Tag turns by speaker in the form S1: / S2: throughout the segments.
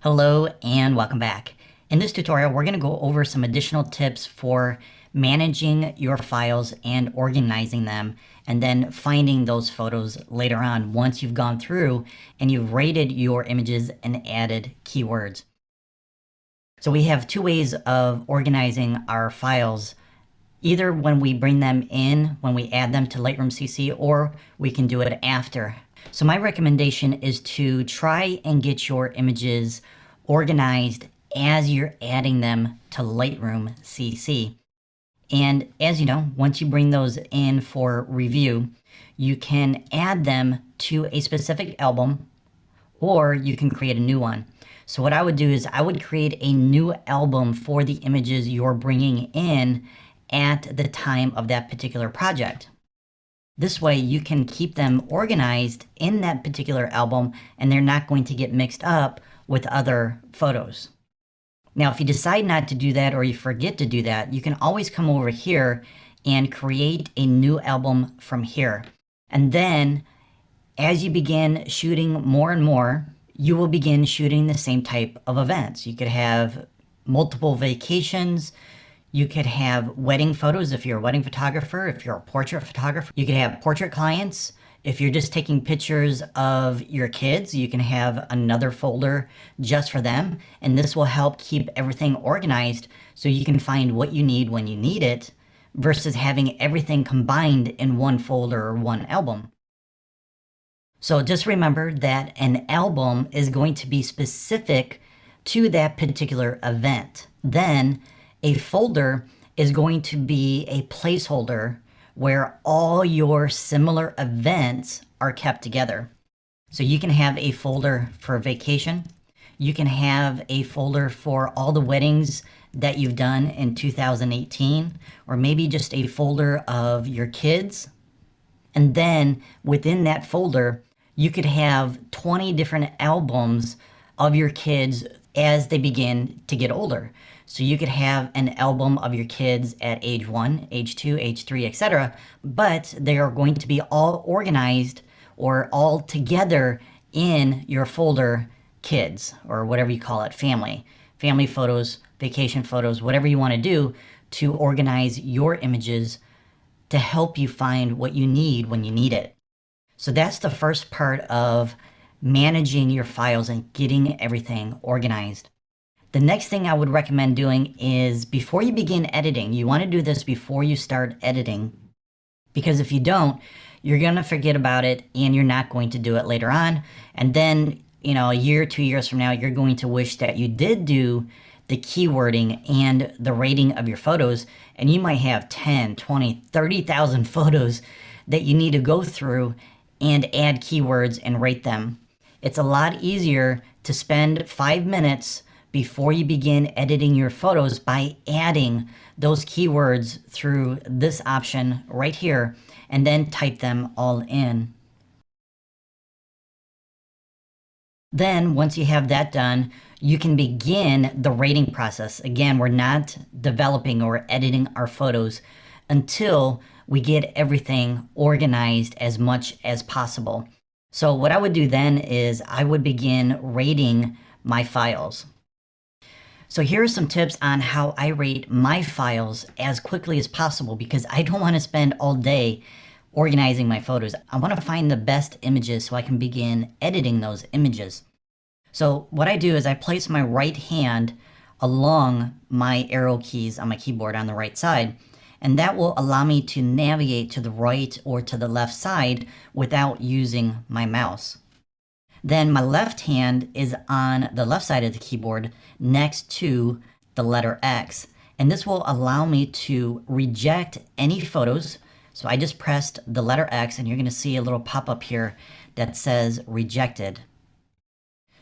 S1: Hello and welcome back. In this tutorial, we're going to go over some additional tips for managing your files and organizing them, and then finding those photos later on once you've gone through and you've rated your images and added keywords. So we have two ways of organizing our files, either when we bring them in, when we add them to Lightroom CC, or we can do it after. So my recommendation is to try and get your images organized as you're adding them to Lightroom CC. And as you know, once you bring those in for review, you can add them to a specific album, or you can create a new one. So what I would do is I would create a new album for the images you're bringing in at the time of that particular project. This way you can keep them organized in that particular album and they're not going to get mixed up with other photos. Now, if you decide not to do that or you forget to do that, you can always come over here and create a new album from here. And then as you begin shooting more and more, you will begin shooting the same type of events. You could have multiple vacations. You could have wedding photos if you're a wedding photographer, if you're a portrait photographer. You could have portrait clients. If you're just taking pictures of your kids, you can have another folder just for them. And this will help keep everything organized so you can find what you need when you need it versus having everything combined in one folder or one album. So just remember that an album is going to be specific to that particular event. Then a folder is going to be a placeholder where all your similar events are kept together. So you can have a folder for vacation. You can have a folder for all the weddings that you've done in 2018, or maybe just a folder of your kids. And then within that folder, you could have 20 different albums of your kids as they begin to get older. So you could have an album of your kids at age 1, age 2, age 3, etc. But they are going to be all organized or all together in your folder kids, or whatever you call it, family. Family photos, vacation photos, whatever you want to do to organize your images to help you find what you need when you need it. So that's the first part of managing your files and getting everything organized. The next thing I would recommend doing is before you begin editing, you want to do this before you start editing, because if you don't, you're going to forget about it and you're not going to do it later on. And then, a year, 2 years from now, you're going to wish that you did do the keywording and the rating of your photos, and you might have 10, 20, 30,000 photos that you need to go through and add keywords and rate them. It's a lot easier to spend 5 minutes before you begin editing your photos by adding those keywords through this option right here, and then type them all in. Then once you have that done, you can begin the rating process. Again, we're not developing or editing our photos until we get everything organized as much as possible. So what I would do then is I would begin rating my files. So here are some tips on how I rate my files as quickly as possible, because I don't want to spend all day organizing my photos. I want to find the best images so I can begin editing those images. So what I do is I place my right hand along my arrow keys on my keyboard on the right side, and that will allow me to navigate to the right or to the left side without using my mouse. Then my left hand is on the left side of the keyboard next to the letter X. And this will allow me to reject any photos. So I just pressed the letter X and you're going to see a little pop-up here that says rejected.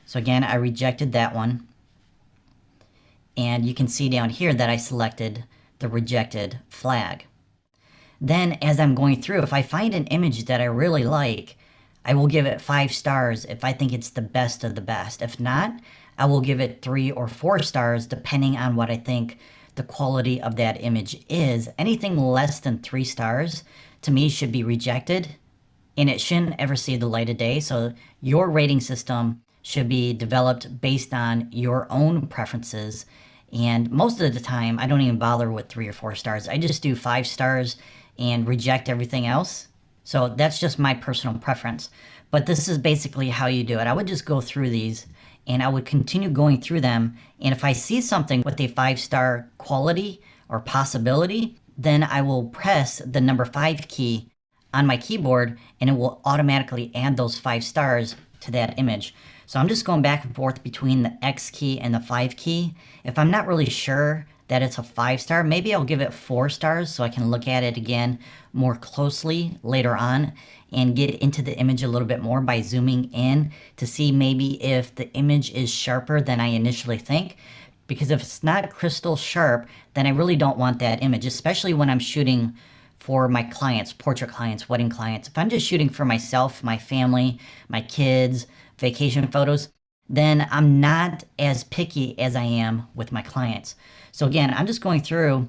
S1: So again, I rejected that one. And you can see down here that I selected the rejected flag. Then as I'm going through, if I find an image that I really like, I will give it 5 stars if I think it's the best of the best. If not, I will give it 3 or 4 stars depending on what I think the quality of that image is. Anything less than 3 stars to me should be rejected, and it shouldn't ever see the light of day. So your rating system should be developed based on your own preferences. And most of the time, I don't even bother with 3 or 4 stars. I just do 5 stars and reject everything else. So that's just my personal preference. But this is basically how you do it. I would just go through these and I would continue going through them. And if I see something with a 5-star quality or possibility, then I will press the number 5 key on my keyboard and it will automatically add those 5 stars to that image. So I'm just going back and forth between the X key and the 5 key. If I'm not really sure that it's a 5-star, maybe I'll give it 4 stars so I can look at it again more closely later on and get into the image a little bit more by zooming in to see maybe if the image is sharper than I initially think. Because if it's not crystal sharp, then I really don't want that image, especially when I'm shooting for my clients, portrait clients, wedding clients. If I'm just shooting for myself, my family, my kids, vacation photos, then I'm not as picky as I am with my clients. So again, I'm just going through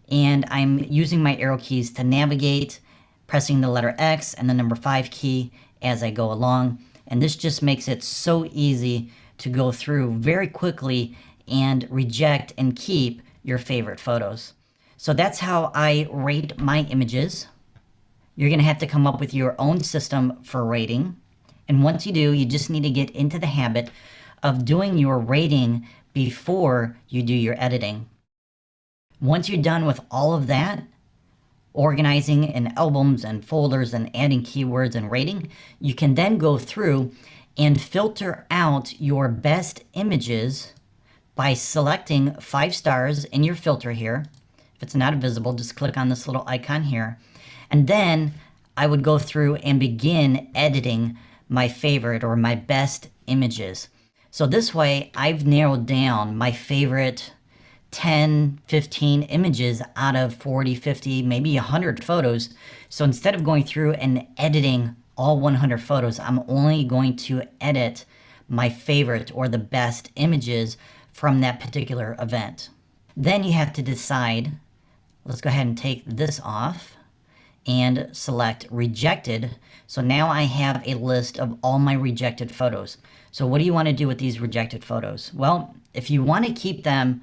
S1: and I'm using my arrow keys to navigate, pressing the letter X and the number 5 key as I go along. And this just makes it so easy to go through very quickly and reject and keep your favorite photos. So that's how I rate my images. You're gonna have to come up with your own system for rating. And once you do, you just need to get into the habit of doing your rating before you do your editing. Once you're done with all of that, organizing in albums and folders and adding keywords and rating, you can then go through and filter out your best images by selecting 5 stars in your filter here. If it's not visible, just click on this little icon here. And then I would go through and begin editing my favorite or my best images. So this way I've narrowed down my favorite 10, 15 images out of 40, 50, maybe 100 photos. So instead of going through and editing all 100 photos, I'm only going to edit my favorite or the best images from that particular event. Then you have to decide, let's go ahead and take this off and select rejected. So now I have a list of all my rejected photos. So what do you want to do with these rejected photos? Well, if you want to keep them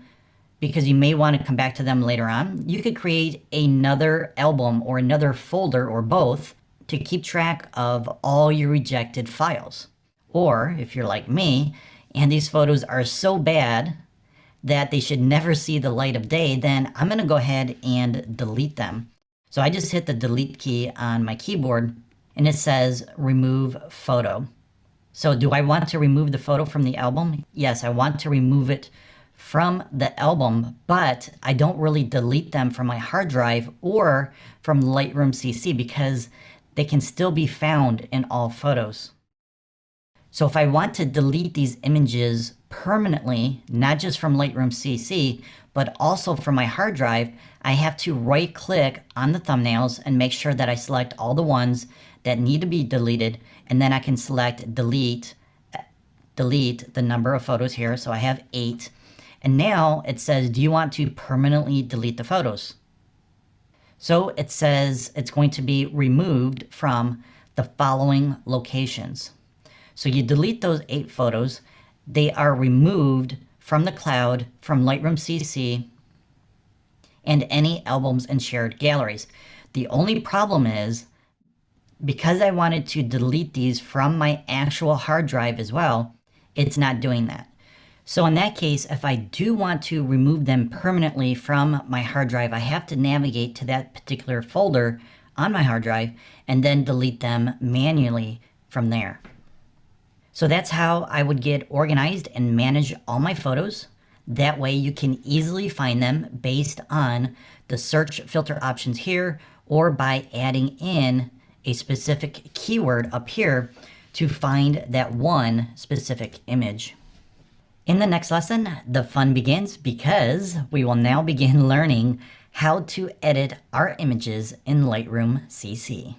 S1: because you may want to come back to them later on, you could create another album or another folder or both to keep track of all your rejected files. Or if you're like me and these photos are so bad that they should never see the light of day, then I'm going to go ahead and delete them. So I just hit the delete key on my keyboard and it says remove photo. So do I want to remove the photo from the album? Yes, I want to remove it from the album, but I don't really delete them from my hard drive or from Lightroom CC because they can still be found in all photos. So if I want to delete these images permanently, not just from Lightroom CC, but also from my hard drive, I have to right click on the thumbnails and make sure that I select all the ones that need to be deleted, and then I can select delete the number of photos here. So I have 8. And now it says, do you want to permanently delete the photos? So it says it's going to be removed from the following locations. So you delete those 8 photos. They are removed from the cloud, from Lightroom CC, and any albums and shared galleries. The only problem is, because I wanted to delete these from my actual hard drive as well, it's not doing that. So in that case, if I do want to remove them permanently from my hard drive, I have to navigate to that particular folder on my hard drive and then delete them manually from there. So that's how I would get organized and manage all my photos. That way you can easily find them based on the search filter options here or by adding in a specific keyword up here to find that one specific image. In the next lesson, the fun begins because we will now begin learning how to edit our images in Lightroom CC.